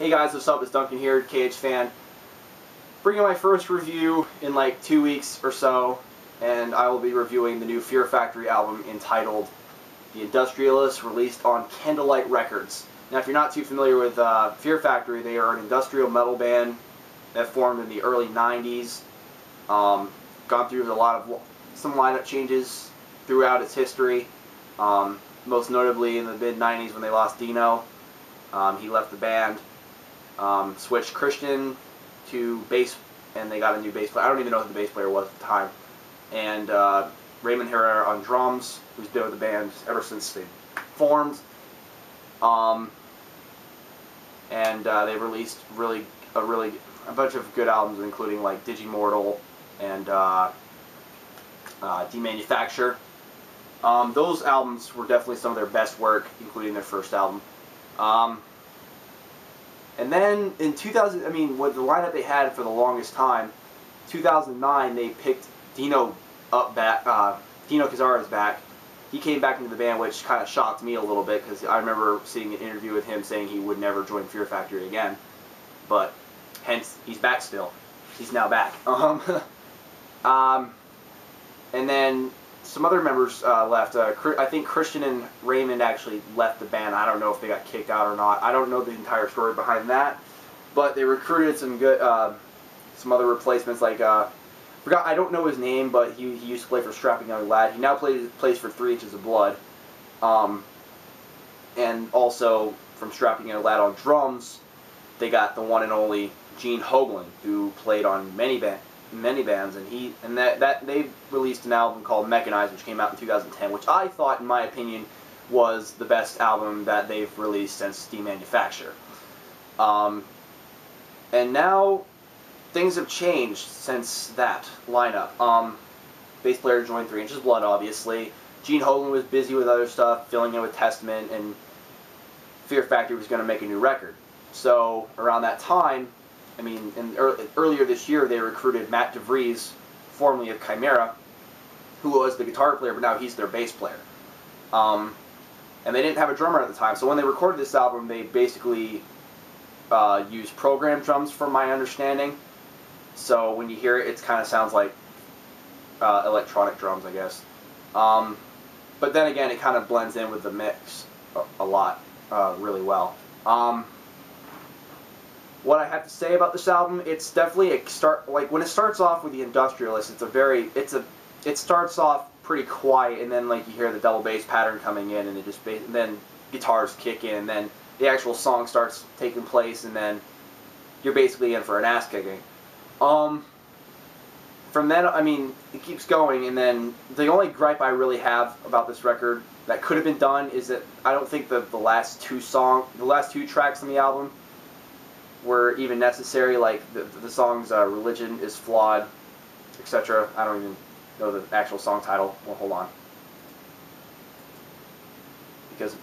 Hey guys, what's up? It's Duncan here, KH Fan. Bringing my first review in like 2 weeks or so, and I will be reviewing the new Fear Factory album entitled The Industrialist, released on Candlelight Records. Now, if you're not too familiar with Fear Factory, they are an industrial metal band that formed in the early 90s. Gone through some lineup changes throughout its history. Most notably in the mid-90s when they lost Dino. He left the band. Switched Christian to bass, and they got a new bass player. I don't even know who the bass player was at the time. And Raymond Herrera on drums, who's been with the band ever since they formed. They released a bunch of good albums, including like Digimortal and Demanufacture. Those albums were definitely some of their best work, including their first album. And then in 2000, with the lineup they had for the longest time, 2009 they picked Dino back. Dino Cazares back. He came back into the band, which kind of shocked me a little bit because I remember seeing an interview with him saying he would never join Fear Factory again. But hence he's back still. He's now back. And then some other members left. I think Christian and Raymond actually left the band. I don't know if they got kicked out or not. I don't know the entire story behind that. But they recruited some good, some other replacements. Like I don't know his name, but he used to play for Strapping Young Lad. He now plays for 3 Inches of Blood. And also from Strapping Young Lad on drums, they got the one and only Gene Hoglan, who played on many bands, and they released an album called Mechanize, which came out in 2010, which I thought, in my opinion, was the best album that they've released since Demanufacture. And now things have changed since that lineup. Bass player joined 3 Inches of Blood, obviously. Gene Hoglan was busy with other stuff, filling in with Testament, and Fear Factory was going to make a new record. So around that time, earlier this year, they recruited Matt DeVries, formerly of Chimera, who was the guitar player, but now he's their bass player. And they didn't have a drummer at the time, so when they recorded this album, they basically used programmed drums, from my understanding. So when you hear it, it kind of sounds like electronic drums, I guess. But then again, it kind of blends in with the mix a lot, really well. What I have to say about this album, it's definitely when it starts off with the Industrialist, it starts off pretty quiet, and then like you hear the double bass pattern coming in, and and then guitars kick in, and then the actual song starts taking place, and then you're basically in for an ass kicking. From then, it keeps going, and then the only gripe I really have about this record that could have been done is that I don't think the last two tracks on the album were even necessary. Like the songs Religion is Flawed, etc. I don't even know the actual song title. Well, hold on. Because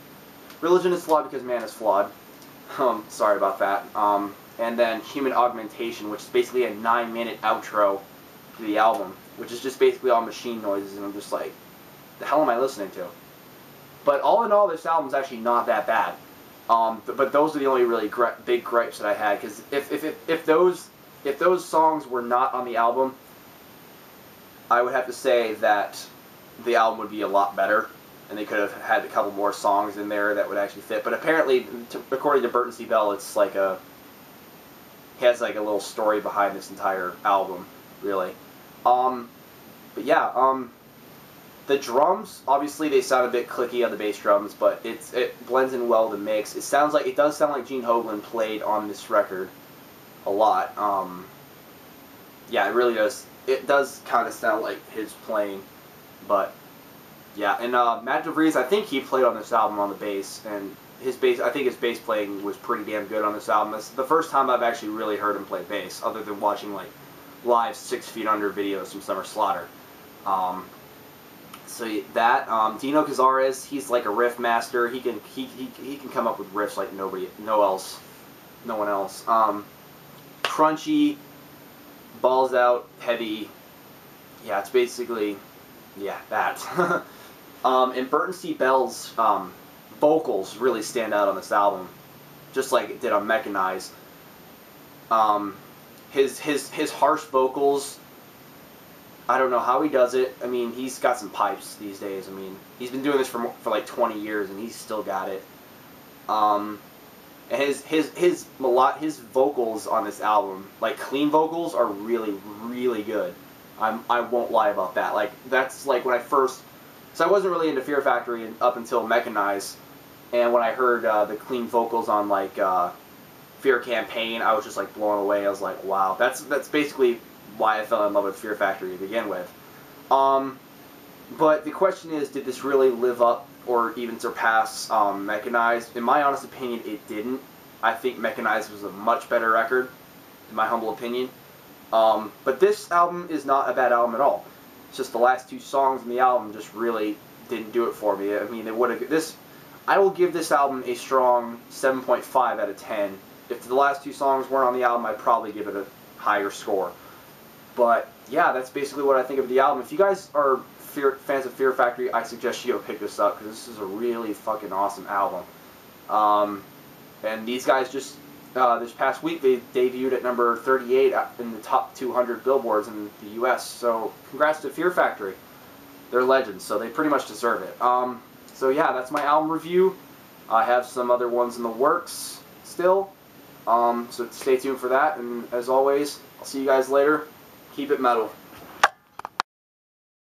Religion is flawed because man is flawed. Sorry about that. And then Human Augmentation, which is basically a 9-minute outro to the album, which is just basically all machine noises, and I'm just like, the hell am I listening to? But all in all, this album's actually not that bad. But those are the only really big gripes that I had, because if those songs were not on the album, I would have to say that the album would be a lot better, and they could have had a couple more songs in there that would actually fit. But apparently, according to Burton C. Bell, it's like he has like a little story behind this entire album, really. But yeah, the drums, obviously they sound a bit clicky on the bass drums, but it blends in well to the mix. It does sound like Gene Hoglan played on this record a lot. Yeah, it really does. It does kind of sound like his playing, but yeah. And Matt DeVries, I think he played on this album on the bass, and I think his bass playing was pretty damn good on this album. It's the first time I've actually really heard him play bass, other than watching like live 6 Feet Under videos from Summer Slaughter. So that Dino Cazares, he's like a riff master. He can come up with riffs like no one else. Crunchy, balls out, heavy. Yeah, it's basically that. And Burton C. Bell's vocals really stand out on this album. just like it did on Mechanize. His harsh vocals, I don't know how he does it. I mean, he's got some pipes these days. I mean, he's been doing this for like 20 years, and he's still got it. And his vocals on this album, like clean vocals, are really, really good. I won't lie about that. Like, that's like when I first, so I wasn't really into Fear Factory up until Mechanize, and when I heard the clean vocals on like Fear Campaign, I was just like blown away. I was like, wow, that's basically why I fell in love with Fear Factory to begin with. But the question is, did this really live up or even surpass Mechanize? In my honest opinion, it didn't. I think Mechanize was a much better record, in my humble opinion. But this album is not a bad album at all. It's just the last 2 songs in the album just really didn't do it for me. I mean, it would have I will give this album a strong 7.5 out of 10. If the last 2 songs weren't on the album, I'd probably give it a higher score. But yeah, that's basically what I think of the album. If you guys are fans of Fear Factory, I suggest you go pick this up, because this is a really fucking awesome album. And these guys just, this past week, they debuted at number 38 in the top 200 billboards in the US. So congrats to Fear Factory. They're legends, so they pretty much deserve it. So yeah, that's my album review. I have some other ones in the works still. So stay tuned for that, and as always, I'll see you guys later. Keep it metal.